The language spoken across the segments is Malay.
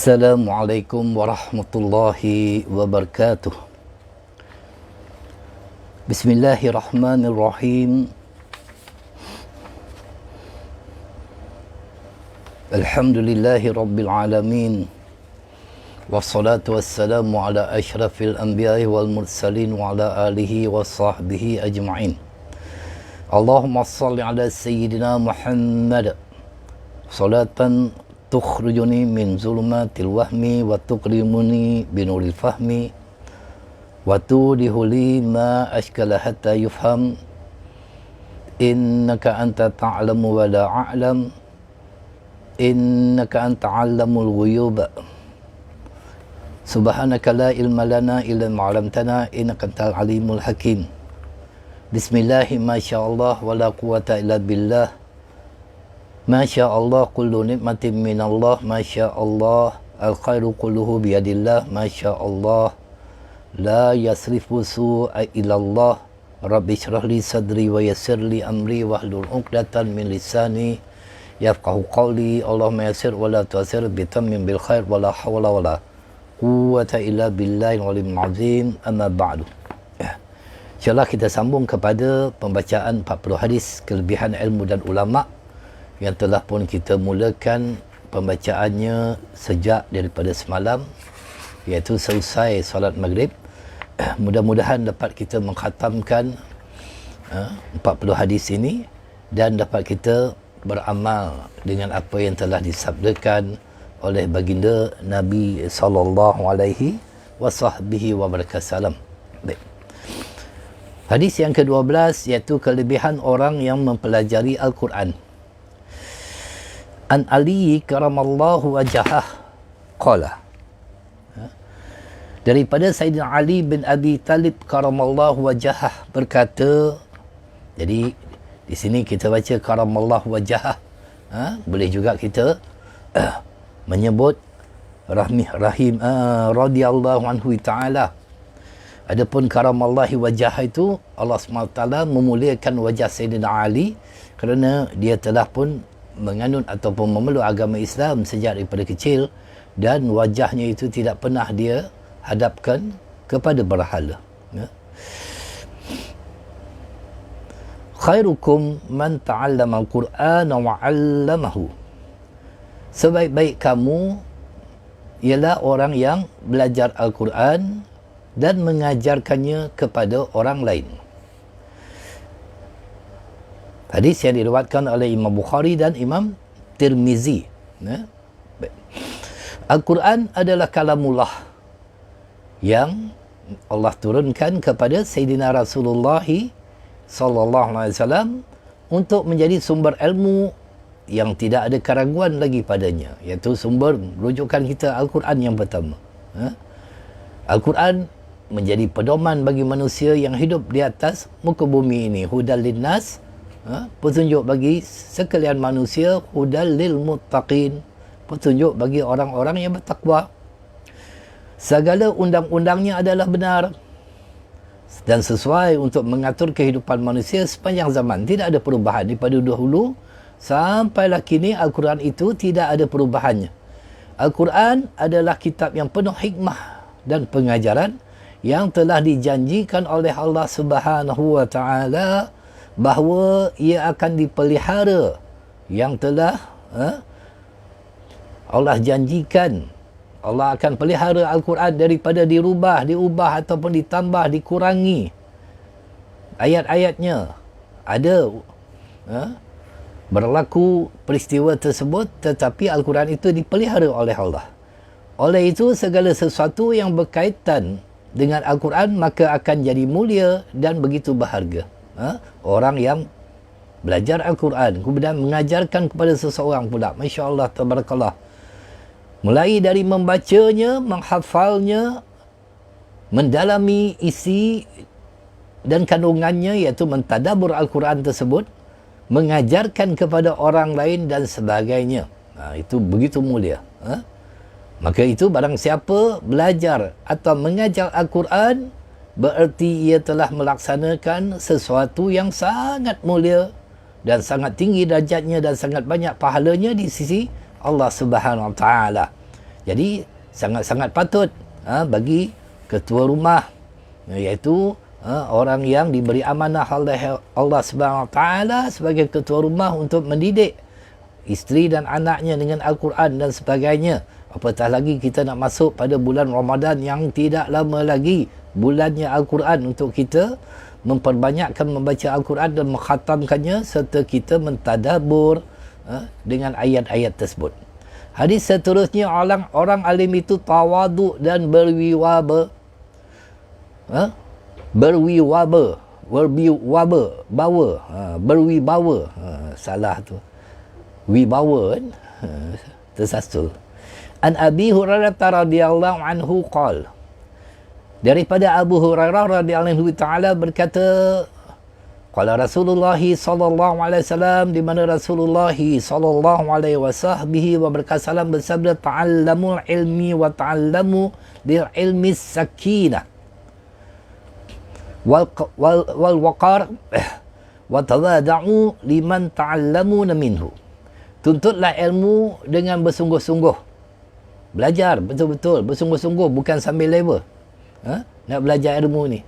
Assalamualaikum warahmatullahi wabarakatuh. Bismillahirrahmanirrahim. Alhamdulillahi rabbil alamin. Wassalatu wassalamu ala asyrafil anbiya'i wal mursalin wa ala alihi wa sahbihi ajma'in. Allahumma salli ala sayyidina Muhammad salatan tukhrijuni min zulumatil wahmi wa tuqrimuni binuril fahmi wa tudihuli ma ashkala hatta yufham innaka anta ta'lamu wa la a'lam innaka anta 'allamul ghuyub subhanaka la ilma lana illa ma 'allamtana innaka antal alimul hakim. Bismillahi masyaallah wa la quwwata illa billah. Masya Allah kullu nikmatin minallah, Masya Allah al-khairu kulluhu biyadillah, Masya Allah la yasrifu su'a ilallah. Rabbi syrah li sadri wa yassir li amri wahlul 'uqdatan min lisani yafqahu qawli. Allahumma yassir wa la tu'assir bitammin bil khair wa la hawla wa la quwwata illa billahil aliyyil azim. Amma ba'du. InsyaAllah kita sambung kepada pembacaan 40 hadis kelebihan ilmu dan ulama' yang telah pun kita mulakan pembacaannya sejak daripada semalam, iaitu selesai solat maghrib. Mudah-mudahan dapat kita mengkhatamkan 40 hadis ini dan dapat kita beramal dengan apa yang telah disabdakan oleh baginda Nabi sallallahu alaihi wasallam. Baik. Hadis yang ke-12 iaitu kelebihan orang yang mempelajari Al-Quran. An Ali karamallahu wajhah qala, daripada Sayyidina Ali bin Abi Talib karamallahu wajhah berkata. Jadi di sini kita baca karamallahu wajhah, boleh juga kita menyebut rahim radhiyallahu anhu taala. Adapun karamallahu wajhah itu Allah SWT memuliakan wajah Sayyidina Ali kerana dia telah pun menganut ataupun memeluk agama Islam sejak daripada kecil, dan wajahnya itu tidak pernah dia hadapkan kepada berhala. Khairukum man ta'allama al-Qur'an wa 'allamahu. Sebaik-baik kamu ialah orang yang belajar Al-Quran dan mengajarkannya kepada orang lain. Hadis yang diriwayatkan oleh Imam Bukhari dan Imam Tirmizi. Al-Quran adalah kalamullah yang Allah turunkan kepada Sayyidina Rasulullah sallallahu alaihi wasallam untuk menjadi sumber ilmu yang tidak ada keraguan lagi padanya, iaitu sumber rujukan kita Al-Quran yang pertama. Al-Quran menjadi pedoman bagi manusia yang hidup di atas muka bumi ini, hudal linnas, petunjuk bagi sekalian manusia, hudal lil muttaqin, petunjuk bagi orang-orang yang bertakwa. Segala undang-undangnya adalah benar dan sesuai untuk mengatur kehidupan manusia sepanjang zaman. Tidak ada perubahan daripada dahulu sampailah kini. Al-Quran itu tidak ada perubahannya. Al-Quran adalah kitab yang penuh hikmah dan pengajaran yang telah dijanjikan oleh Allah Subhanahu wa taala bahawa ia akan dipelihara, yang telah Allah janjikan. Allah akan pelihara Al-Quran daripada diubah ataupun ditambah, dikurangi ayat-ayatnya. Ada berlaku peristiwa tersebut, tetapi Al-Quran itu dipelihara oleh Allah. Oleh itu segala sesuatu yang berkaitan dengan Al-Quran maka akan jadi mulia dan begitu berharga. Orang yang belajar Al-Quran kemudian mengajarkan kepada seseorang pula, Masya Allah, tabarakallah, mulai dari membacanya, menghafalnya, mendalami isi dan kandungannya, iaitu mentadabur Al-Quran tersebut, mengajarkan kepada orang lain dan sebagainya. Itu begitu mulia. Maka itu barang siapa belajar atau mengajar Al-Quran, bererti ia telah melaksanakan sesuatu yang sangat mulia dan sangat tinggi darjatnya dan sangat banyak pahalanya di sisi Allah Subhanahu Wa Taala. Jadi sangat-sangat patut bagi ketua rumah, iaitu orang yang diberi amanah oleh Allah Subhanahu Wa Taala sebagai ketua rumah untuk mendidik isteri dan anaknya dengan Al-Quran dan sebagainya. Apatah lagi kita nak masuk pada bulan Ramadan yang tidak lama lagi, bulannya Al-Quran, untuk kita memperbanyakkan membaca Al-Quran dan mengkhatamkannya serta kita mentadabur dengan ayat-ayat tersebut. Hadis seterusnya, orang alim itu tawaduk dan berwibawa. Berwibawa. Salah tu. Wibawa kan? Tersasul. An Abi Hurairah radhiyallahu anhu qala, daripada Abu Hurairah radhiyallahu taala berkata, qala Rasulullah sallallahu alaihi wasallam, di mana Rasulullah sallallahu alaihi wasallam berkasalam bersabda, ta'allamul ilmi wa ta'allamu bil ilmi sakinah wal waqar wa tawada'u liman ta'allamuna minhu. Tuntutlah ilmu dengan bersungguh-sungguh. Belajar betul-betul, bersungguh-sungguh, bukan sambil level. Nak belajar ilmu ni.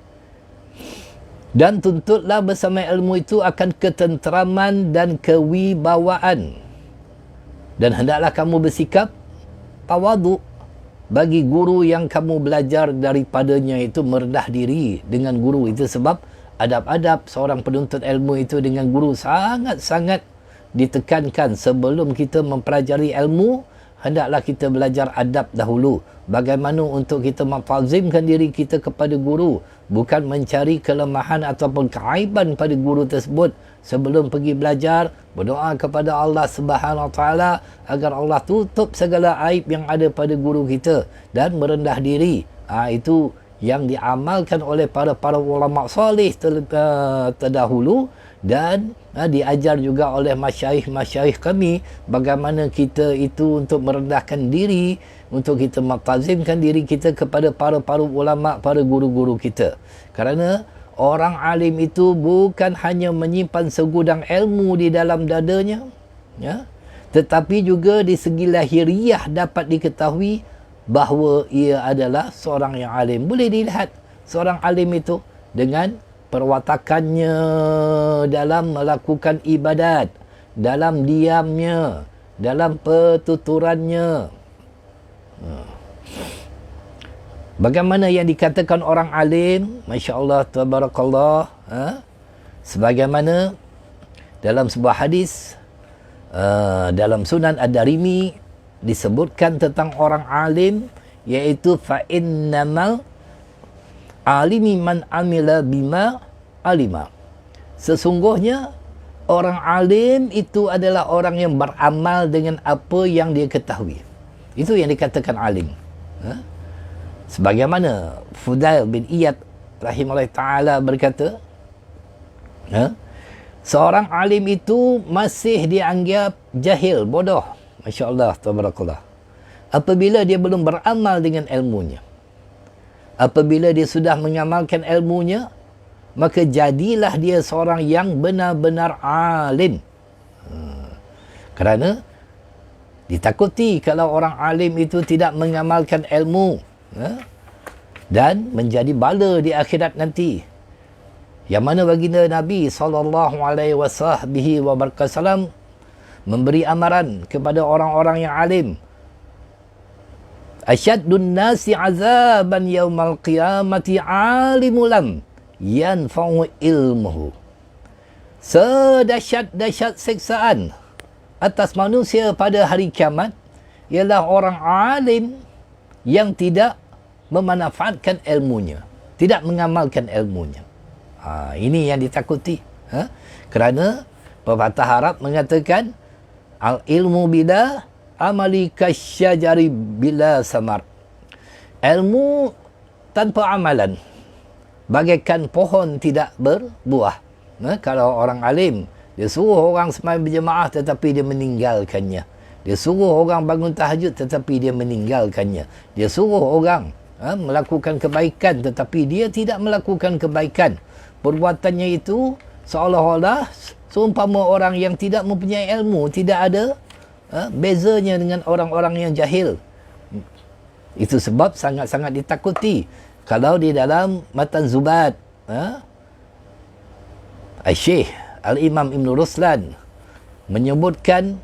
Dan tuntutlah bersama ilmu itu akan ketenteraman dan kewibawaan. Dan hendaklah kamu bersikap tawaduk bagi guru yang kamu belajar daripadanya, itu merendah diri dengan guru itu. Sebab adab-adab seorang penuntut ilmu itu dengan guru sangat-sangat ditekankan. Sebelum kita mempelajari ilmu, hendaklah kita belajar adab dahulu. Bagaimana untuk kita mentazimkan diri kita kepada guru, bukan mencari kelemahan ataupun keaiban pada guru tersebut. Sebelum pergi belajar, berdoa kepada Allah Subhanahu Wa Taala agar Allah tutup segala aib yang ada pada guru kita dan merendah diri. Itu yang diamalkan oleh para ulama salih terdahulu, dan diajar juga oleh masyayikh kami bagaimana kita itu untuk merendahkan diri, untuk kita mentazimkan diri kita kepada para ulama, para guru-guru kita. Kerana orang alim itu bukan hanya menyimpan segudang ilmu di dalam dadanya, tetapi juga di segi lahiriah dapat diketahui bahawa ia adalah seorang yang alim. Boleh dilihat seorang alim itu dengan perwatakannya dalam melakukan ibadat, dalam diamnya, dalam pertuturannya. Bagaimana yang dikatakan orang alim, Masya Allah, Tabarakallah, sebagaimana dalam sebuah hadis dalam Sunan Ad-Darimi disebutkan tentang orang alim, iaitu fa'innamal alimi man amila bima alima. Sesungguhnya orang alim itu adalah orang yang beramal dengan apa yang dia ketahui. Itu yang dikatakan alim. Sebagaimana Fudail bin Iyad rahimahullah ta'ala berkata, seorang alim itu masih dianggap jahil, bodoh. Masya Allah, tabarakallah, apabila dia belum beramal dengan ilmunya. Apabila dia sudah mengamalkan ilmunya, maka jadilah dia seorang yang benar-benar alim. Kerana ditakuti kalau orang alim itu tidak mengamalkan ilmu, dan menjadi bala di akhirat nanti. Yang mana baginda Nabi SAW memberi amaran kepada orang-orang yang alim. Asyaddun nasi azaban yaumal qiyamati alimulam yanfa'u ilmuhu. Sedahsyat-dahsyat siksaan atas manusia pada hari kiamat ialah orang alim yang tidak memanfaatkan ilmunya, tidak mengamalkan ilmunya. Ini yang ditakuti. Kerana pepatah Arab mengatakan, al-ilmu bila amali kasyajari bila samar. Ilmu tanpa amalan bagaikan pohon tidak berbuah. Kalau orang alim, dia suruh orang sembahyang berjemaah tetapi dia meninggalkannya. Dia suruh orang bangun tahajud tetapi dia meninggalkannya. Dia suruh orang melakukan kebaikan tetapi dia tidak melakukan kebaikan. Perbuatannya itu seolah-olah seumpama orang yang tidak mempunyai ilmu, tidak ada bezanya dengan orang-orang yang jahil. Itu sebab sangat-sangat ditakuti. Kalau di dalam Matan Zubat, Syekh Al-Imam Ibn Ruslan menyebutkan,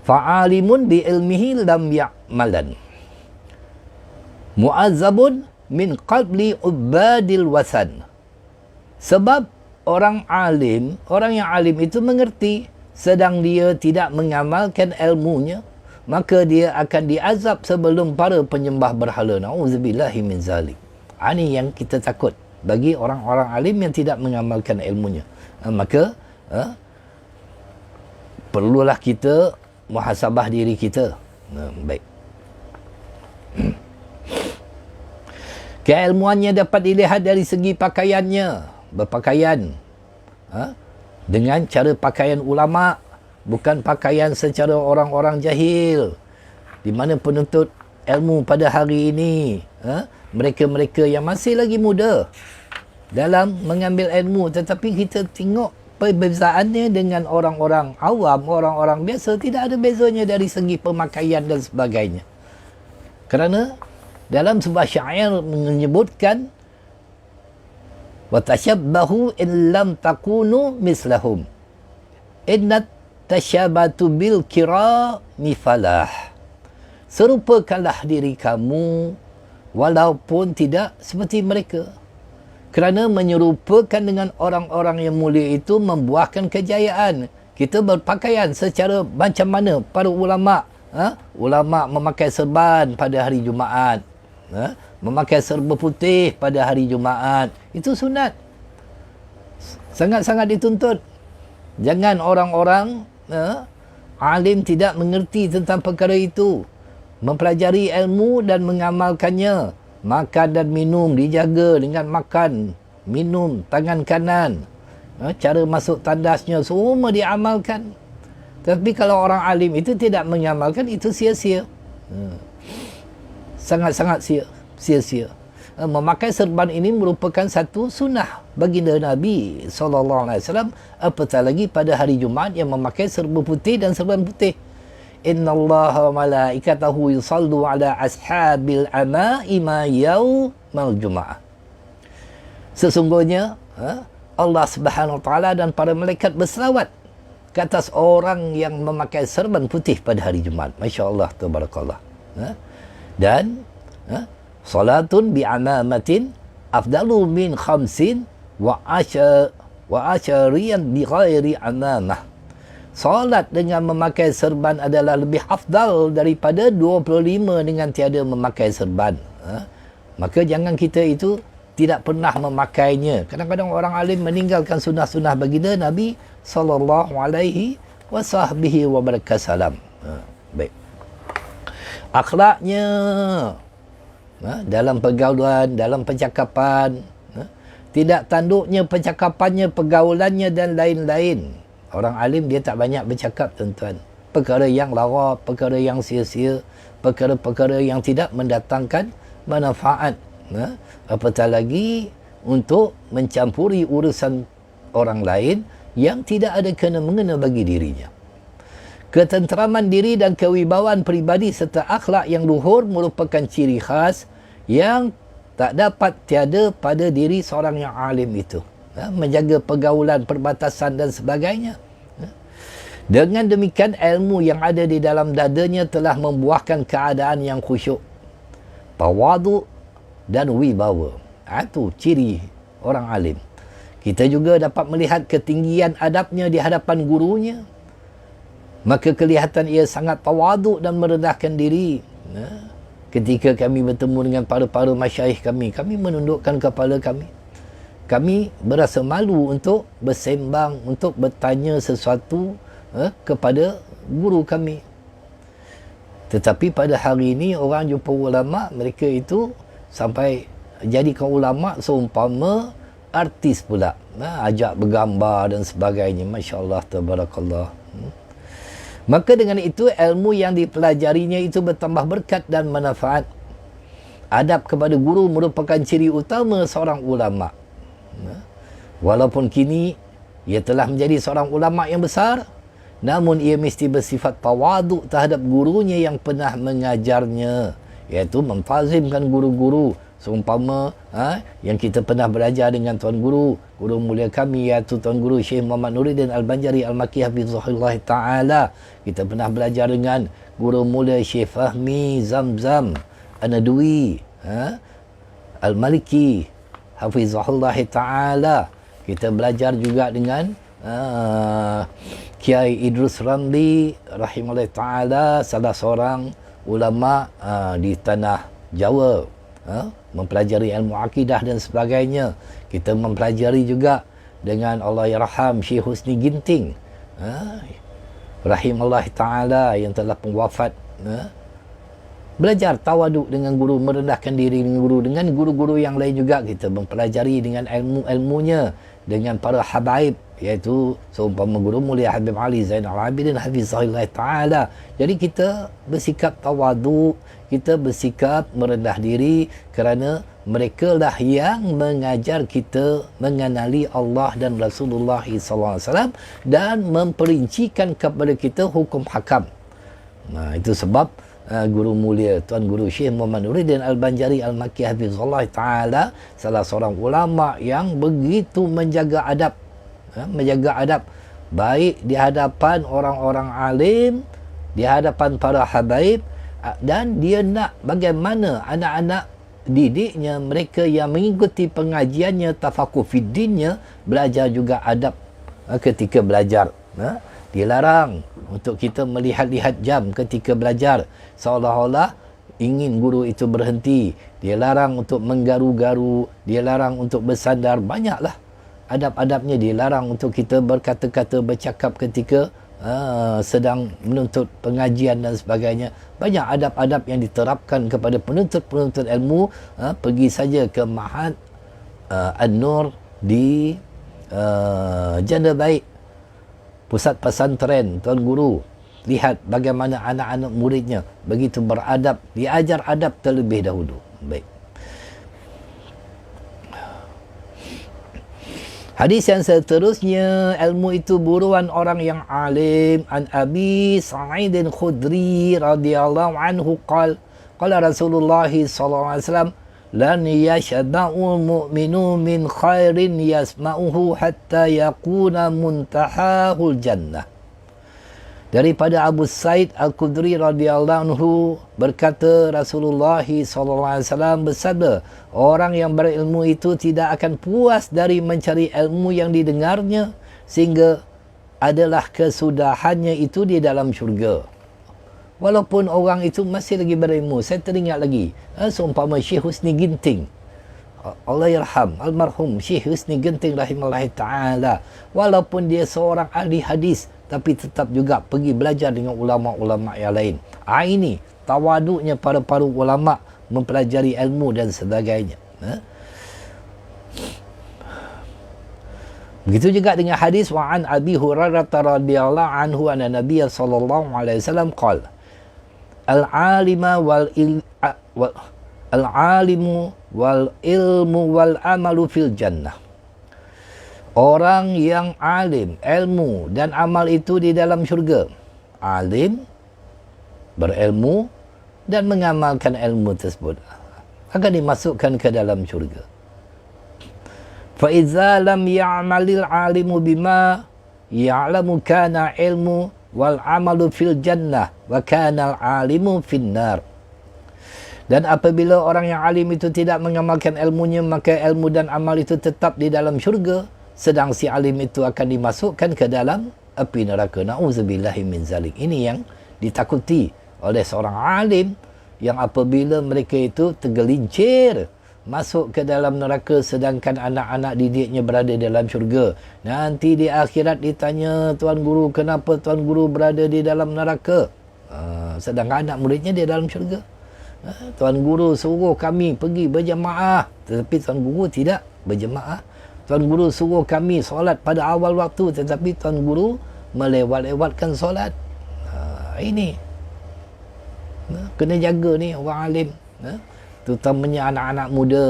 fa'alimun bi ilmihi lam ya'malan, mu'azzabun min qabli ubadil wasan. Sebab orang alim, orang yang alim itu mengerti, sedang dia tidak mengamalkan ilmunya, maka dia akan diazab sebelum para penyembah berhala. Na'udzubillahi min zalik. Ini yang kita takut bagi orang-orang alim yang tidak mengamalkan ilmunya. Maka perlulah kita muhasabah diri kita. Baik. Keilmuannya dapat dilihat dari segi pakaiannya, berpakaian dengan cara pakaian ulama, bukan pakaian secara orang-orang jahil, di mana penuntut ilmu pada hari ini, mereka-mereka yang masih lagi muda dalam mengambil ilmu, tetapi kita tengok perbezaannya dengan orang-orang awam, orang-orang biasa, tidak ada bezanya dari segi pemakaian dan sebagainya. Kerana dalam sebuah syair menyebutkan, وَتَشَبَّهُ إِنْ لَمْ تَكُونُوا مِثْلَهُمْ إِنَّ التَّشَبَّةُ بِالْكِرَامِ فَلَاحٌ. Serupakanlah diri kamu walaupun tidak seperti mereka. Kerana menyerupakan dengan orang-orang yang mulia itu membuahkan kejayaan. Kita berpakaian secara macam mana para ulama. Ulama memakai serban pada hari Jumaat. Memakai serba putih pada hari Jumaat. Itu sunat. Sangat-sangat dituntut. Jangan orang-orang alim tidak mengerti tentang perkara itu. Mempelajari ilmu dan mengamalkannya. Makan dan minum dijaga dengan makan, minum, tangan kanan. Cara masuk tandasnya semua diamalkan. Tapi kalau orang alim itu tidak mengamalkan, itu sia-sia. Sangat-sangat sia-sia. Memakai serban ini merupakan satu sunnah baginda Nabi SAW, apatah lagi pada hari Jumaat yang memakai serba putih dan serban putih. Innallaha wa malaikatahu yusallu ala ashabil amaima yaumal Jum'ah. Sesungguhnya Allah Subhanahu wa taala dan para malaikat berselawat ke atas orang yang memakai serban putih pada hari Jumaat. Masya-Allah, tabarakallah. Dan salatun bi amamatin afdalu min khamsin wa asyariyan bi ghairi amamah. Solat dengan memakai serban adalah lebih afdal daripada 25 dengan tiada memakai serban. Maka jangan kita itu tidak pernah memakainya. Kadang-kadang orang alim meninggalkan sunnah-sunnah baginda Nabi sallallahu alaihi wasallam. Baik. Akhlaknya dalam pergaulan, dalam percakapan, tidak tanduknya percakapannya, pergaulannya dan lain-lain. Orang alim dia tak banyak bercakap, tuan-tuan. Perkara yang lara, perkara yang sia-sia, perkara-perkara yang tidak mendatangkan manfaat. Apatah lagi untuk mencampuri urusan orang lain yang tidak ada kena-mengena bagi dirinya. Ketenteraman diri dan kewibawaan peribadi serta akhlak yang luhur merupakan ciri khas yang tak dapat tiada pada diri seorang yang alim itu. Menjaga pergaulan, perbatasan dan sebagainya. Dengan demikian, ilmu yang ada di dalam dadanya telah membuahkan keadaan yang khusyuk, tawadu dan wibawa. Itu ciri orang alim. Kita juga dapat melihat ketinggian adabnya di hadapan gurunya. Maka kelihatan ia sangat tawadu dan merendahkan diri. Ketika kami bertemu dengan para-para masyayikh kami menundukkan kepala kami. Kami berasa malu untuk bersembang, untuk bertanya sesuatu kepada guru kami. Tetapi pada hari ini orang jumpa ulama, mereka itu sampai jadikan ulama seumpama artis pula. Ajak bergambar dan sebagainya. Masya Allah, tabarakallah. Maka dengan itu ilmu yang dipelajarinya itu bertambah berkat dan manfaat. Adab kepada guru merupakan ciri utama seorang ulama. Walaupun kini ia telah menjadi seorang ulama yang besar, namun ia mesti bersifat tawaduk terhadap gurunya yang pernah mengajarnya, iaitu memfazimkan guru-guru. Seumpama yang kita pernah belajar dengan tuan guru mulia kami, iaitu tuan guru Syekh Muhammad Nuruddin Al-Banjari Al-Makki Hafizahullah Ta'ala. Kita pernah belajar dengan guru mulia Syekh Fahmi Zamzam An-Nadwi Al-Maliki Hafizahullah Ta'ala. Kita belajar juga dengan Kiai Idrus Ramli rahimahullah ta'ala, salah seorang ulama di tanah Jawa, mempelajari ilmu akidah dan sebagainya. Kita mempelajari juga dengan Allahyarham Syekh Husni Ginting rahimahullah ta'ala yang telah pun wafat. Belajar tawaduk dengan guru, merendahkan diri dengan guru, dengan guru-guru yang lain juga. Kita mempelajari dengan ilmu-ilmunya, dengan para habaib, iaitu seumpama guru mulia Habib Ali Zainal Abidin Hafizahullah Ta'ala. Jadi kita bersikap tawaduk, kita bersikap merendah diri, kerana mereka lah yang mengajar kita mengenali Allah dan Rasulullah SAW dan memperincikan kepada kita hukum hakam. Itu sebab guru mulia Tuan Guru Syekh Muhammad Nuruddin Al-Banjari Al-Makki Hafizahullah Ta'ala, salah seorang ulama yang begitu menjaga adab, baik di hadapan orang-orang alim, di hadapan para habaib, dan dia nak bagaimana anak-anak didiknya, mereka yang mengikuti pengajiannya, tafakuh fiddinnya, belajar juga adab ketika belajar. Dilarang untuk kita melihat-lihat jam ketika belajar seolah-olah ingin guru itu berhenti. Dia larang untuk menggaru-garu, dia larang untuk bersandar. Banyaklah adab-adabnya. Dia larang untuk kita berkata-kata, bercakap ketika sedang menuntut pengajian dan sebagainya. Banyak adab-adab yang diterapkan kepada penuntut-penuntut ilmu. Pergi saja ke Ma'had An-Nur di Janda Baik, pusat pesantren Tuan Guru. Lihat bagaimana anak-anak muridnya begitu beradab, diajar adab terlebih dahulu. Baik. Hadis yang seterusnya, ilmu itu buruan orang yang alim. An Abi Sa'id Khudri radhiyallahu anhu qala Rasulullah sallallahu alaihi wasallam, lan yashba'ul mu'minu min khairin yasma'uhu hatta yakuna muntahahul jannah. Daripada Abu Sa'id Al-Khudri radhiyallahu anhu berkata, Rasulullah SAW bersabda, orang yang berilmu itu tidak akan puas dari mencari ilmu yang didengarnya sehingga adalah kesudahannya itu di dalam syurga. Walaupun orang itu masih lagi berilmu. Saya teringat lagi seumpama Syekh Husni Ginting, Allahyarham almarhum Syekh Husni Ginting rahimahullah ta'ala, walaupun dia seorang ahli hadis, tapi tetap juga pergi belajar dengan ulama-ulama yang lain. Ini tawaduknya para ulama mempelajari ilmu dan sebagainya. Begitu juga dengan hadis wa an Abi Hurairah radhiyallahu anhu anna Nabiy sallallahu alaihi wasallam qala al-alimu wal ilmu wal amalu fil jannah. Orang yang alim, ilmu dan amal itu di dalam syurga. Alim, berilmu dan mengamalkan ilmu tersebut akan dimasukkan ke dalam syurga. Fa idza lam ya'malil alimu bima ya'lamu kana ilmu wal amalu fil jannah wa kana al alimu fin nar. Dan apabila orang yang alim itu tidak mengamalkan ilmunya, maka ilmu dan amal itu tetap di dalam syurga, sedang si alim itu akan dimasukkan ke dalam api neraka. Na'udzubillahi min zalik. Ini yang ditakuti oleh seorang alim, yang apabila mereka itu tergelincir masuk ke dalam neraka sedangkan anak-anak didiknya berada dalam syurga. Nanti di akhirat ditanya, Tuan Guru, kenapa Tuan Guru berada di dalam neraka? Sedangkan anak muridnya di dalam syurga. Tuan Guru suruh kami pergi berjemaah, tetapi Tuan Guru tidak berjemaah. Tuan Guru suruh kami solat pada awal waktu, tetapi Tuan Guru melewat-lewatkan solat. Ini kena jaga ni orang alim, terutamanya anak-anak muda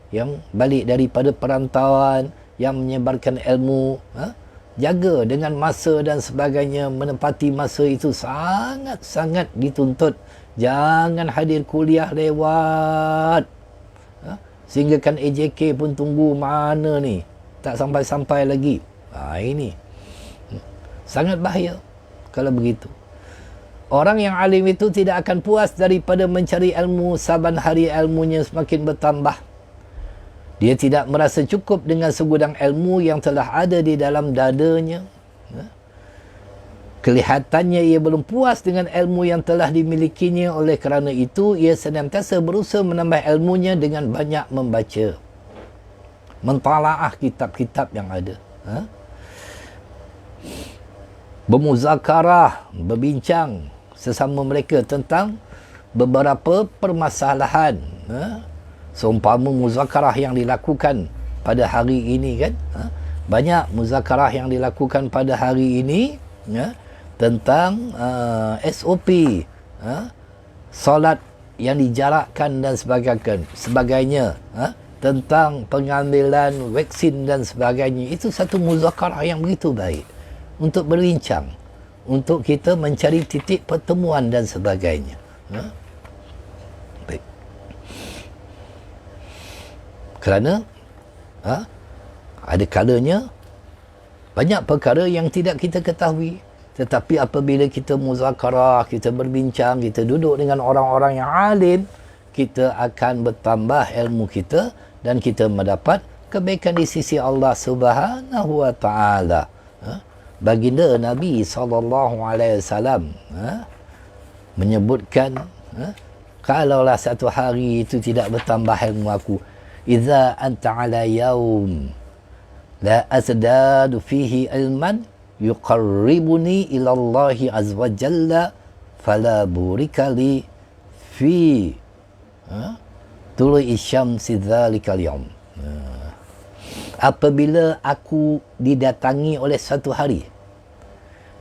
yang balik daripada perantauan, yang menyebarkan ilmu. jaga dengan masa dan sebagainya. Menepati masa itu sangat-sangat dituntut. Jangan hadir kuliah lewat. Sehingga kan AJK pun tunggu mana ni. Tak sampai-sampai lagi. Ini sangat bahaya kalau begitu. Orang yang alim itu tidak akan puas daripada mencari ilmu. Saban hari ilmunya semakin bertambah. Dia tidak merasa cukup dengan segudang ilmu yang telah ada di dalam dadanya. Kelihatannya ia belum puas dengan ilmu yang telah dimilikinya. Oleh kerana itu, ia senantiasa berusaha menambah ilmunya dengan banyak membaca. Mentalaah kitab-kitab yang ada. Bermuzakarah, berbincang sesama mereka tentang beberapa permasalahan. Seumpama muzakarah yang dilakukan pada hari ini kan. Banyak muzakarah yang dilakukan pada hari ini tentang SOP, solat yang dijarakkan dan sebagainya, tentang pengambilan vaksin dan sebagainya. Itu satu muzakarah yang begitu baik untuk berbincang, untuk kita mencari titik pertemuan dan sebagainya. Baik. Kerana ada kalanya banyak perkara yang tidak kita ketahui. Tetapi apabila kita muzakarah, kita berbincang, kita duduk dengan orang-orang yang alim, kita akan bertambah ilmu kita dan kita mendapat kebaikan di sisi Allah Subhanahu wa taala. Baginda Nabi SAW menyebutkan, kalaulah satu hari itu tidak bertambah ilmu aku, idza anta ala yaum la azdadu fihi ilman yuqarribuni ila Allah azza wa jalla fala burika li fi tulu'i syamsi dzalikal yaum. Apabila aku didatangi oleh satu hari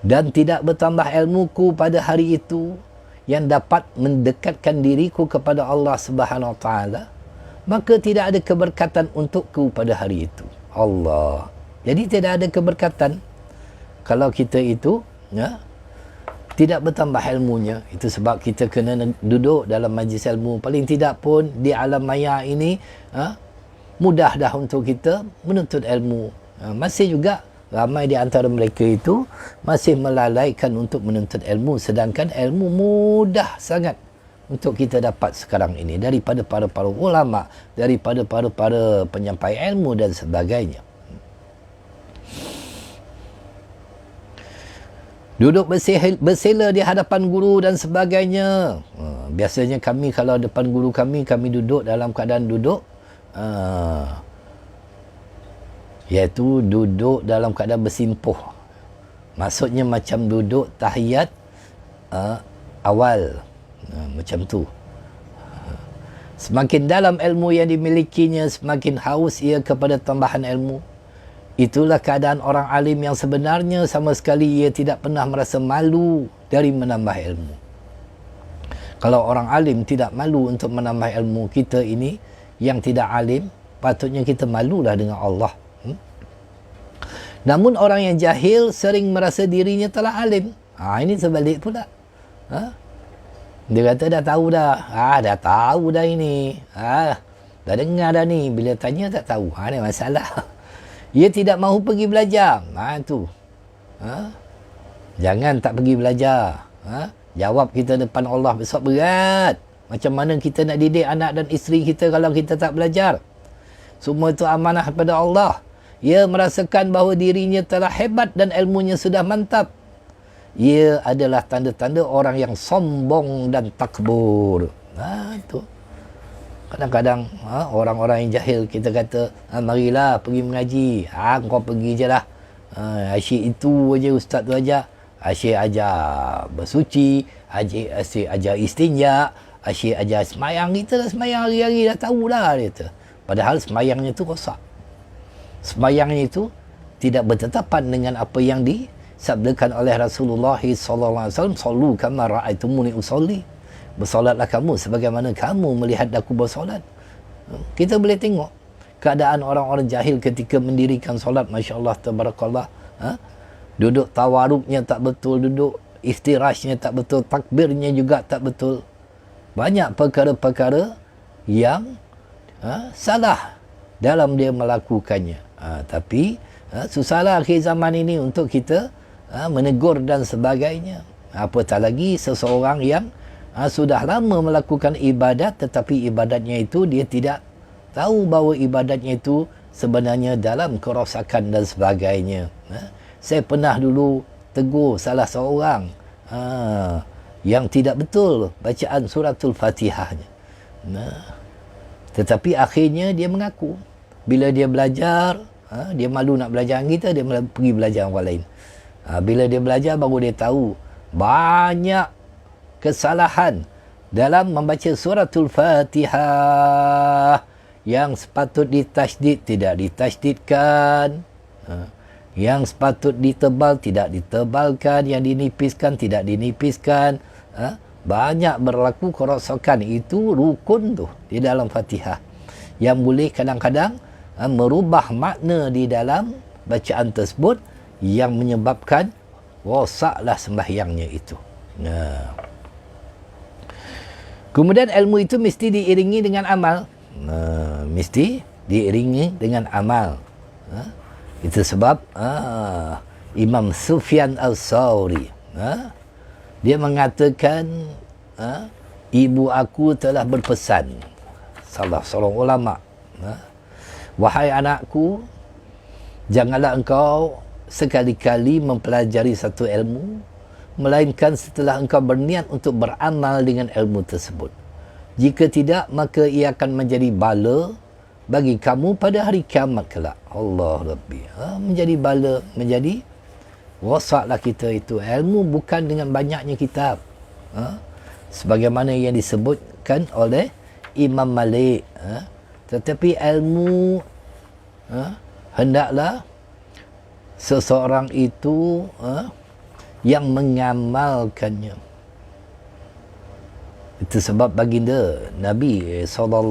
dan tidak bertambah ilmuku pada hari itu yang dapat mendekatkan diriku kepada Allah Subhanahu wa taala, maka tidak ada keberkatan untukku pada hari itu. Allah. Jadi tidak ada keberkatan kalau kita itu tidak bertambah ilmunya. Itu sebab kita kena duduk dalam majlis ilmu. Paling tidak pun di alam maya ini mudah dah untuk kita menuntut ilmu. Masih juga ramai di antara mereka itu masih melalaikan untuk menuntut ilmu, sedangkan ilmu mudah sangat untuk kita dapat sekarang ini daripada para ulama, daripada para penyampai ilmu dan sebagainya. Duduk bersila di hadapan guru dan sebagainya. Biasanya kami kalau depan guru kami duduk dalam keadaan duduk, iaitu duduk dalam keadaan bersimpuh. Maksudnya macam duduk tahiyat awal. Macam tu. Semakin dalam ilmu yang dimilikinya, semakin haus ia kepada tambahan ilmu. Itulah keadaan orang alim yang sebenarnya sama sekali ia tidak pernah merasa malu dari menambah ilmu. Kalau orang alim tidak malu untuk menambah ilmu, kita ini yang tidak alim, patutnya kita malulah dengan Allah. Namun orang yang jahil sering merasa dirinya telah alim. Ini sebalik pula. Dia kata dah tahu dah. Dah tahu dah ini. Dah dengar dah ni. Bila tanya tak tahu. Ni masalah. Ia tidak mahu pergi belajar. Tu. Jangan tak pergi belajar. Jawab kita depan Allah besok berat. Macam mana kita nak didik anak dan isteri kita kalau kita tak belajar? Semua itu amanah kepada Allah. Ia merasakan bahawa dirinya telah hebat dan ilmunya sudah mantap. Ia adalah tanda-tanda orang yang sombong dan takbur. Tu. Kadang-kadang orang-orang yang jahil kita kata, marilah pergi mengaji. Kau pergi je lah. Asyik itu aja ustaz tu ajar. Asyik ajar bersuci, asyik ajar istinja, asyik ajar semayang. Kita dah semayang hari-hari dah tahulah dia kata. Padahal semayangnya tu rosak. Semayangnya itu tidak bertetapan dengan apa yang disabdakan oleh Rasulullah sallallahu alaihi wasallam, sallu kama ra'aitumuni usolli. Bersolatlah kamu sebagaimana kamu melihat aku bersolat. Kita boleh tengok keadaan orang-orang jahil ketika mendirikan solat, masya-Allah tabarakallah. Ha? Duduk tawaruknya tak betul, duduk iftirashnya tak betul, takbirnya juga tak betul. Banyak perkara-perkara yang salah dalam dia melakukannya. Tapi susahlah akhir zaman ini untuk kita menegur dan sebagainya. Apatah lagi seseorang yang sudah lama melakukan ibadat, tetapi ibadatnya itu dia tidak tahu bahawa ibadatnya itu sebenarnya dalam kerosakan dan sebagainya. Saya pernah dulu tegur salah seorang yang tidak betul bacaan suratul Fatihahnya. Tetapi akhirnya dia mengaku. Bila dia belajar, dia malu nak belajar dengan kita, dia pergi belajar dengan orang lain. Bila dia belajar, baru dia tahu banyak kesalahan dalam membaca suratul Fatihah. Yang sepatut ditasydid, tidak ditasydidkan. Yang sepatut ditebal, tidak ditebalkan. Yang dinipiskan, tidak dinipiskan. Banyak berlaku kerosakan. Itu rukun tu di dalam Fatihah, yang boleh kadang-kadang merubah makna di dalam bacaan tersebut, yang menyebabkan rosaklah sembahyangnya itu. Kemudian ilmu itu mesti diiringi dengan amal. Mesti diiringi dengan amal. Itu sebab Imam Sufyan Al-Thawri dia mengatakan, ibu aku telah berpesan, salah seorang ulama, wahai anakku, janganlah engkau sekali-kali mempelajari satu ilmu melainkan setelah engkau berniat untuk beramal dengan ilmu tersebut. Jika tidak, maka ia akan menjadi bala bagi kamu pada hari kiamat kelak. Allah Rabbi. Menjadi bala, menjadi rosaklah kita itu. Ilmu bukan dengan banyaknya kitab. Sebagaimana yang disebutkan oleh Imam Malik. Tetapi ilmu hendaklah seseorang itu yang mengamalkannya. Itu sebab baginda Nabi SAW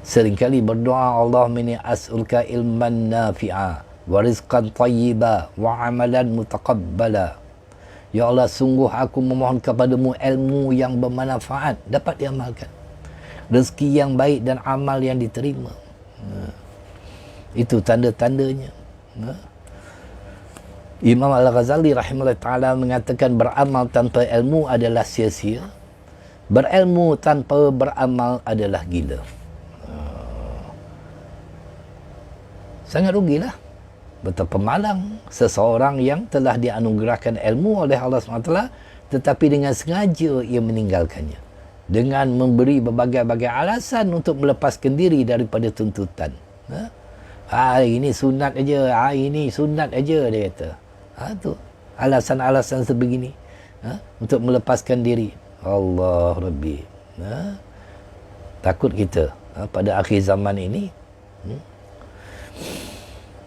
seringkali berdoa, Allahumma inni as'aluka ilman nafi'a wa rizqan tayyiba wa amalan mutaqabbala. Ya Allah, sungguh aku memohon kepadamu ilmu yang bermanfaat, dapat diamalkan, rezeki yang baik dan amal yang diterima. Itu tanda-tandanya. Imam Al-Ghazali rahimahullah ta'ala mengatakan, beramal tanpa ilmu adalah sia-sia, berilmu tanpa beramal adalah gila. Sangat rugilah. Betapa malang seseorang yang telah dianugerahkan ilmu oleh Allah SWT, tetapi dengan sengaja ia meninggalkannya, dengan memberi berbagai-bagai alasan untuk melepaskan diri daripada tuntutan. Ini sunat aja, ini sunat aja, dia kata. Tu alasan-alasan sebegini untuk melepaskan diri. Allah Rabbi. Takut kita pada akhir zaman ini.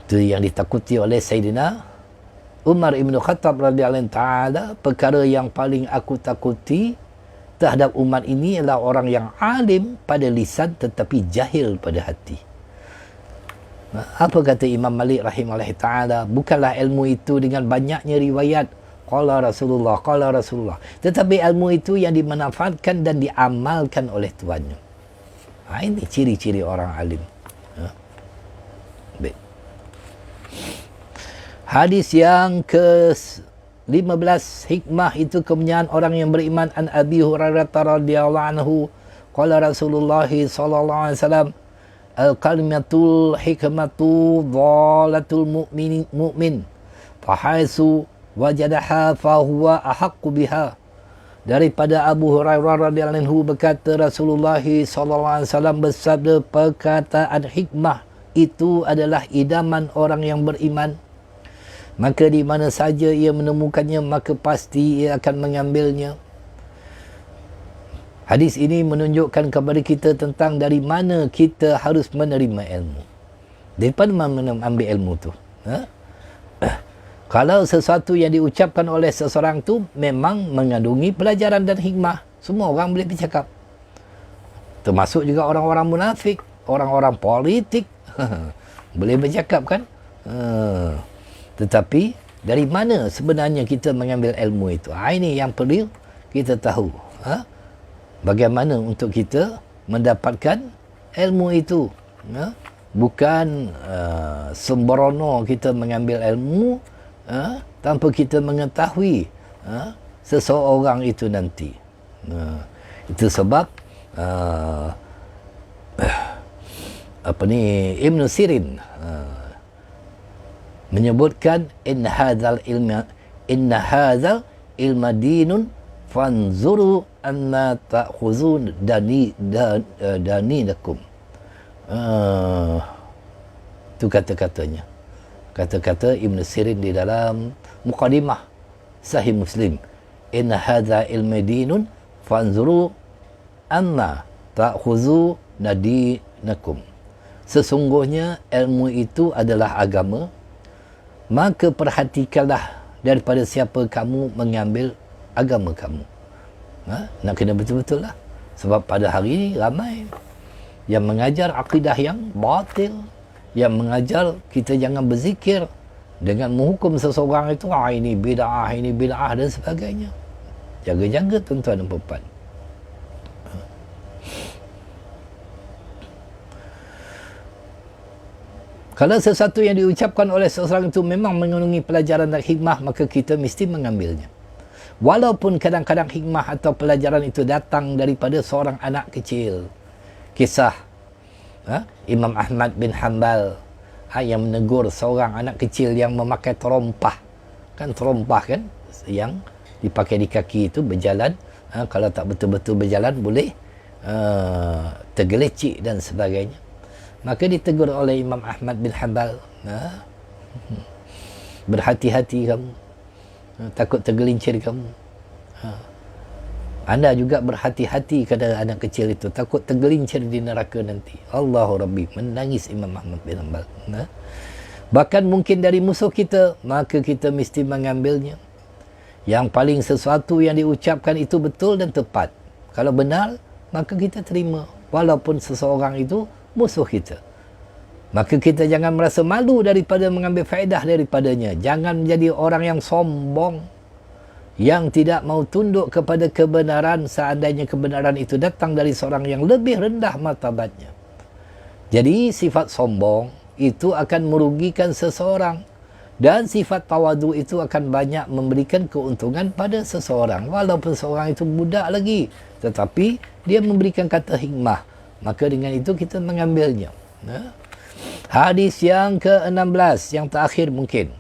Itu yang ditakuti oleh Sayyidina Umar Ibn Khattab radhiyallahu ta'ala. Perkara yang paling aku takuti terhadap umat ini adalah orang yang alim pada lisan tetapi jahil pada hati. Apa kata Imam Malik rahimahullah ta'ala? Bukanlah ilmu itu dengan banyaknya riwayat qala Rasulullah, qala Rasulullah, tetapi ilmu itu yang dimanfaatkan dan diamalkan oleh tuannya. Ini ciri-ciri orang alim. Baik. Hadis yang ke-15, hikmah itu kemuliaan orang yang beriman. An Abi Hurairah radhiyallahu anhu qala Rasulullah sallallahu alaihi wasallam, al-kalimatul hikmatu dhalatul mu'min fahaisu wajadaha fahuwa ahaqqu biha. Daripada Abu Hurairah radhiyallahu anhu berkata, Rasulullah sallallahu alaihi wasallam bersabda, perkataan hikmah itu adalah idaman orang yang beriman. Maka di mana saja ia menemukannya, maka pasti ia akan mengambilnya. Hadis ini menunjukkan kepada kita tentang dari mana kita harus menerima ilmu. Daripada mana ambil ilmu tu? Kalau sesuatu yang diucapkan oleh seseorang tu memang mengandungi pelajaran dan hikmah, semua orang boleh bercakap. Termasuk juga orang-orang munafik, orang-orang politik boleh bercakap kan? Tetapi dari mana sebenarnya kita mengambil ilmu itu? Ini yang perlu kita tahu. Bagaimana untuk kita mendapatkan ilmu itu? Bukan sembrono kita mengambil ilmu tanpa kita mengetahui seseorang itu nanti. Itu sebab Ibn Sirin menyebutkan inna hadzal ilma dinun fanzuru anna ta'khuzun daninakum. Itu kata-katanya. Kata-kata Ibn Sirin di dalam Muqaddimah Sahih Muslim. Inna hadza ilmu dinun fanzuru anna ta'khuzu nadinakum. Sesungguhnya ilmu itu adalah agama, maka perhatikanlah daripada siapa kamu mengambil agama kamu. Nak kena betul-betul lah. Sebab pada hari ini ramai yang mengajar akidah yang batil, yang mengajar kita jangan berzikir dengan menghukum seseorang itu ini bid'ah dan sebagainya. Jaga-jaga tuan-tuan dan puan. Kalau sesuatu yang diucapkan oleh seseorang itu memang mengandungi pelajaran dan hikmah, maka kita mesti mengambilnya. Walaupun kadang-kadang hikmah atau pelajaran itu datang daripada seorang anak kecil. Kisah Imam Ahmad bin Hanbal yang menegur seorang anak kecil yang memakai terompah. Kan terompah kan yang dipakai di kaki itu berjalan. Kalau tak betul-betul berjalan boleh tergelecik dan sebagainya. Maka ditegur oleh Imam Ahmad bin Hanbal. Berhati-hati kamu. Takut tergelincir kamu. Anda juga berhati-hati kepada anak kecil itu. Takut tergelincir di neraka nanti. Allahu Rabbi. Menangis Imam Ahmad bin Hanbal. Bahkan mungkin dari musuh kita, maka kita mesti mengambilnya. Yang paling sesuatu yang diucapkan itu betul dan tepat. Kalau benar, maka kita terima. Walaupun seseorang itu musuh kita. Maka kita jangan merasa malu daripada mengambil faedah daripadanya. Jangan menjadi orang yang sombong, yang tidak mau tunduk kepada kebenaran seandainya kebenaran itu datang dari seorang yang lebih rendah martabatnya. Jadi sifat sombong itu akan merugikan seseorang, dan sifat tawadu itu akan banyak memberikan keuntungan pada seseorang. Walaupun seorang itu budak lagi, tetapi dia memberikan kata hikmah, maka dengan itu kita mengambilnya. Hadis yang ke-16, yang terakhir mungkin.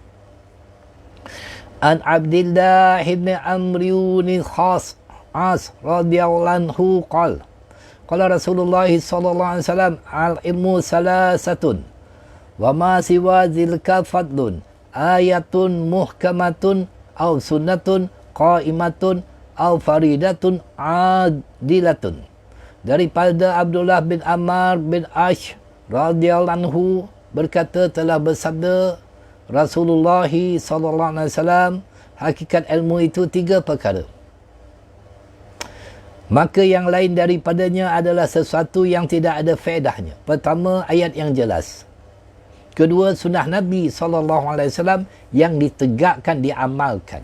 An Abdillah ibn Amr bin Khas radhiyallahu anhu qala Rasulullah sallallahu alaihi wasallam al-ilmu salasatun wa ma siwa zilka fadlun ayatun muhkamatun aw sunnatun qaimatun aw faridatun adilatun. Daripada Abdullah bin Amr bin Ash radhiyallahu anhu berkata, telah bersabda Rasulullah sallallahu alaihi wasallam, hakikat ilmu itu 3 perkara. Maka yang lain daripadanya adalah sesuatu yang tidak ada faedahnya. Pertama, ayat yang jelas. Kedua, sunnah Nabi sallallahu alaihi wasallam yang ditegakkan, diamalkan.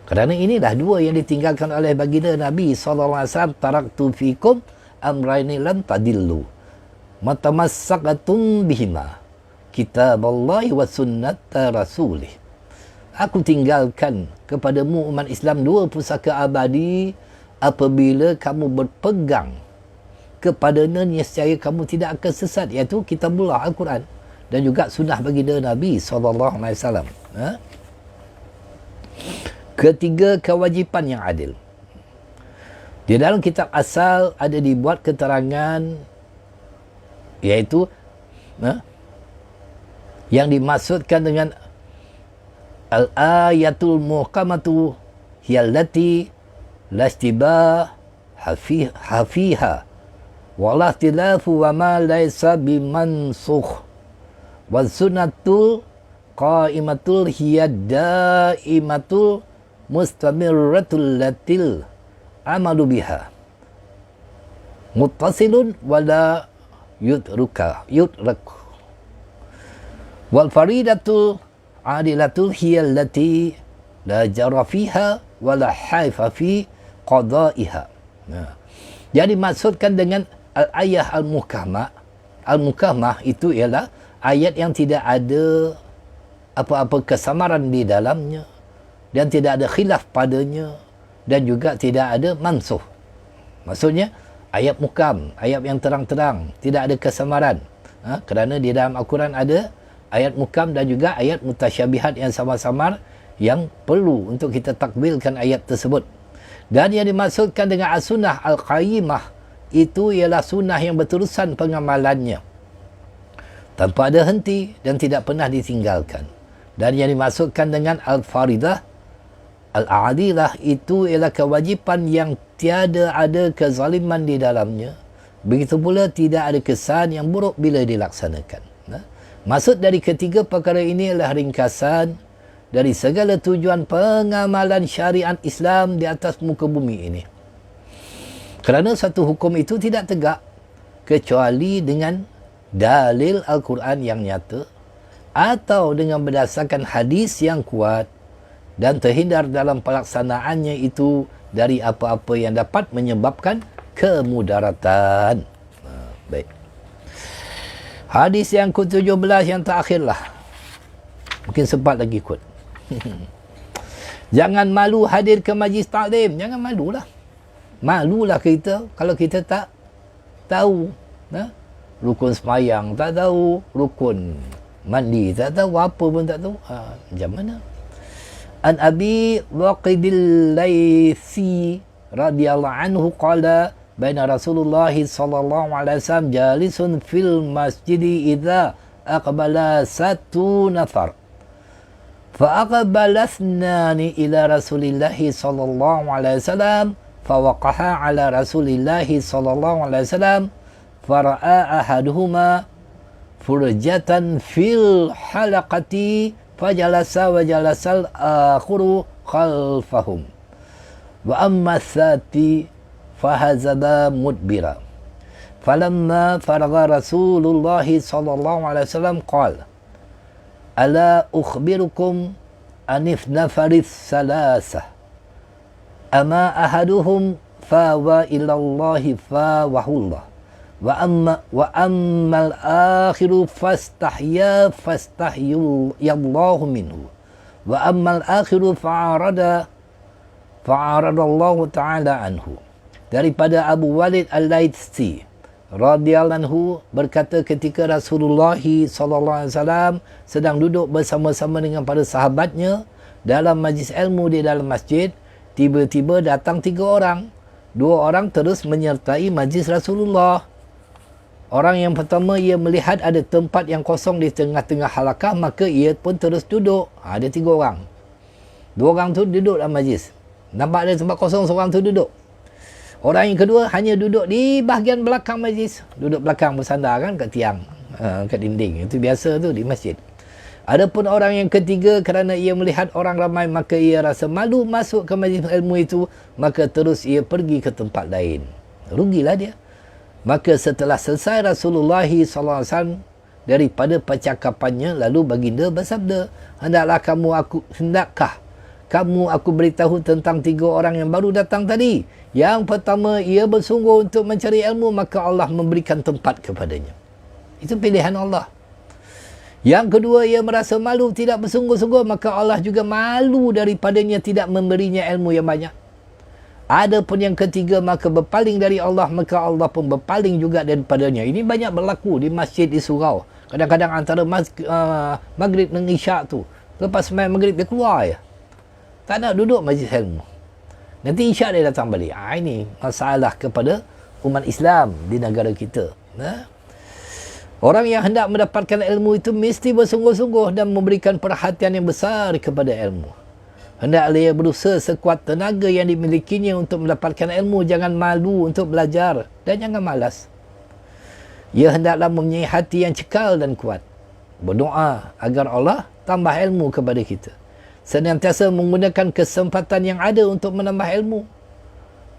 Kerana inilah 2 yang ditinggalkan oleh baginda Nabi sallallahu alaihi wasallam, taraktu fikum amrayni lan tadillu matamassakatum bihima kitaballahi wa sunnata rasulih. Aku tinggalkan kepadamu umat Islam 2 pusaka abadi, apabila kamu berpegang kepadanya nescaya kamu tidak akan sesat, iaitu kitabullah Al-Quran dan juga sunnah baginda Nabi SAW. Ketiga, kewajipan yang adil. Di dalam kitab asal ada dibuat keterangan, iaitu yang dimaksudkan dengan al-ayatul muhkamatu hiyallati lastibah hafiha wala ikhtilafu wa ma laysa bimansukh wa sunnatul qaimatul hiyadaimatul mustamirratul latil amalu biha muttasilun wala yudrak. Wal faridatul adilatul hiya allati la jara fiha wa la haifa fi qada'iha. Jadi maksudkan dengan al-ayah al-mukamah, al-mukamah itu ialah ayat yang tidak ada apa-apa kesamaran di dalamnya dan tidak ada khilaf padanya dan juga tidak ada mansuh. Maksudnya ayat mukam, ayat yang terang-terang, tidak ada kesamaran. Kerana di dalam Al-Quran ada ayat mukam dan juga ayat mutasyabihat yang samar-samar yang perlu untuk kita takwilkan ayat tersebut. Dan yang dimaksudkan dengan as-sunnah al-qayyimah itu ialah sunnah yang berterusan pengamalannya tanpa ada henti dan tidak pernah ditinggalkan. Dan yang dimaksudkan dengan al-faridah al-adilah itu ialah kewajipan yang tiada ada kezaliman di dalamnya. Begitu pula tidak ada kesan yang buruk bila dilaksanakan. Maksud dari ketiga perkara ini adalah ringkasan dari segala tujuan pengamalan syariat Islam di atas muka bumi ini. Kerana satu hukum itu tidak tegak kecuali dengan dalil Al-Quran yang nyata atau dengan berdasarkan hadis yang kuat dan terhindar dalam pelaksanaannya itu dari apa-apa yang dapat menyebabkan kemudaratan. Baik. Hadis yang ke-17 yang terakhirlah. Mungkin sempat lagi ikut. Jangan malu hadir ke majlis taklim. Jangan malulah. Malulah kita kalau kita tak tahu rukun sembahyang, tak tahu rukun mandi, tak tahu apa pun tak tahu. Macam mana? An Abi Waqidil Laythi radhiyallahu anhu qala baina Rasulullah sallallahu alaihi wasallam jalisun fil masjid idza aqbala satu nafar فأقبل اثنان إلى رسول الله صلى الله عليه وسلم فوقعا على رسول الله صلى الله عليه وسلم فرأى أحدهما فرجة في الحلقة فجلس وجلس الآخر خلفهم وأما الثاني فهزب مدبرا فلما فرغ رسول الله صلى الله عليه وسلم قال ألا أخبركم أن نفر الثلاثة أما أحدهم فاوى إلى الله فاوه الله وأما الآخر فاستحيا الله منه وأما الآخر فعارض الله تعالى عنه. Daripada Abu Walid Al-Laythi radhiyallahu anhu berkata ketika Rasulullah sallallahu alaihi wasallam sedang duduk bersama-sama dengan para sahabatnya dalam majlis ilmu di dalam masjid, tiba-tiba datang 3 orang. 2 orang terus menyertai majlis Rasulullah. Orang yang pertama, ia melihat ada tempat yang kosong di tengah-tengah halakah, maka ia pun terus duduk. Ada 3 orang. 2 orang tu duduk dalam majlis. Nampak ada tempat kosong, seorang tu duduk. Orang yang kedua hanya duduk di bahagian belakang majlis. Duduk belakang bersandar kan kat tiang, kat dinding. Itu biasa tu di masjid. Adapun orang yang ketiga, kerana ia melihat orang ramai, maka ia rasa malu masuk ke majlis ilmu itu, maka terus ia pergi ke tempat lain. Rugilah dia. Maka setelah selesai Rasulullah SAW daripada percakapannya, lalu baginda bersabda, hendakkah kamu aku beritahu tentang 3 orang yang baru datang tadi. Yang pertama, ia bersungguh untuk mencari ilmu, maka Allah memberikan tempat kepadanya. Itu pilihan Allah. Yang kedua, ia merasa malu, tidak bersungguh-sungguh, maka Allah juga malu daripadanya, tidak memberinya ilmu yang banyak. Adapun yang ketiga, maka berpaling dari Allah, maka Allah pun berpaling juga daripadanya. Ini banyak berlaku di masjid di surau. Kadang-kadang antara maghrib dan isyak tu, lepas sembahyang maghrib dia keluar ya. Tak nak duduk majlis ilmu. Nanti isyak dia datang balik. Ini masalah kepada umat Islam di negara kita. Orang yang hendak mendapatkan ilmu itu mesti bersungguh-sungguh dan memberikan perhatian yang besar kepada ilmu. Hendaklah ia berusaha sekuat tenaga yang dimilikinya untuk mendapatkan ilmu. Jangan malu untuk belajar dan jangan malas. Ia hendaklah mempunyai hati yang cekal dan kuat. Berdoa agar Allah tambah ilmu kepada kita. Senantiasa menggunakan kesempatan yang ada untuk menambah ilmu.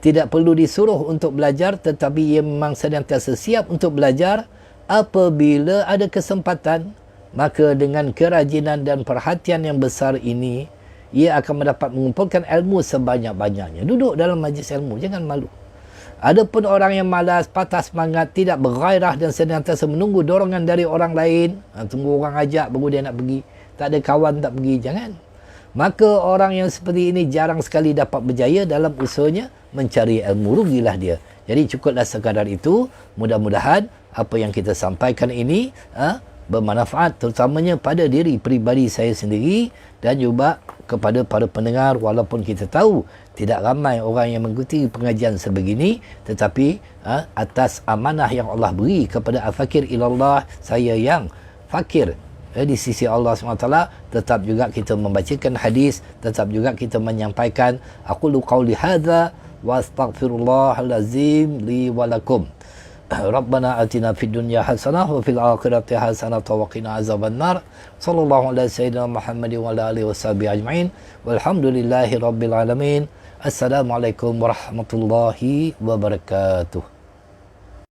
Tidak perlu disuruh untuk belajar, tetapi ia memang senantiasa siap untuk belajar apabila ada kesempatan maka dengan kerajinan dan perhatian yang besar ini, ia akan mendapat mengumpulkan ilmu sebanyak-banyaknya. Duduk dalam majlis ilmu, jangan malu. Adapun orang yang malas, patah semangat, tidak bergairah dan senantiasa menunggu dorongan dari orang lain, tunggu orang ajak baru dia nak pergi, tak ada kawan tak pergi, jangan. Maka orang yang seperti ini jarang sekali dapat berjaya dalam usahanya mencari ilmu, rugilah dia. Jadi cukuplah sekadar itu. Mudah-mudahan apa yang kita sampaikan ini bermanfaat, terutamanya pada diri peribadi saya sendiri dan juga kepada para pendengar. Walaupun kita tahu tidak ramai orang yang mengikuti pengajian sebegini, tetapi atas amanah yang Allah beri kepada al-fakir ilallah, saya yang fakir di sisi Allah SWT, tetap juga kita membacakan hadis, tetap juga kita menyampaikan aqulu qawli hadza wa astaghfirullahalazim li wa lakum. Rabbana atina fid dunya hasanah wa fil akhirati hasanah wa qina azabannar. Sallallahu alaihi sayyidina Muhammad wa ala alihi washabihi ajma'in. Walhamdulillahi rabbil alamin. Assalamualaikum warahmatullahi wabarakatuh.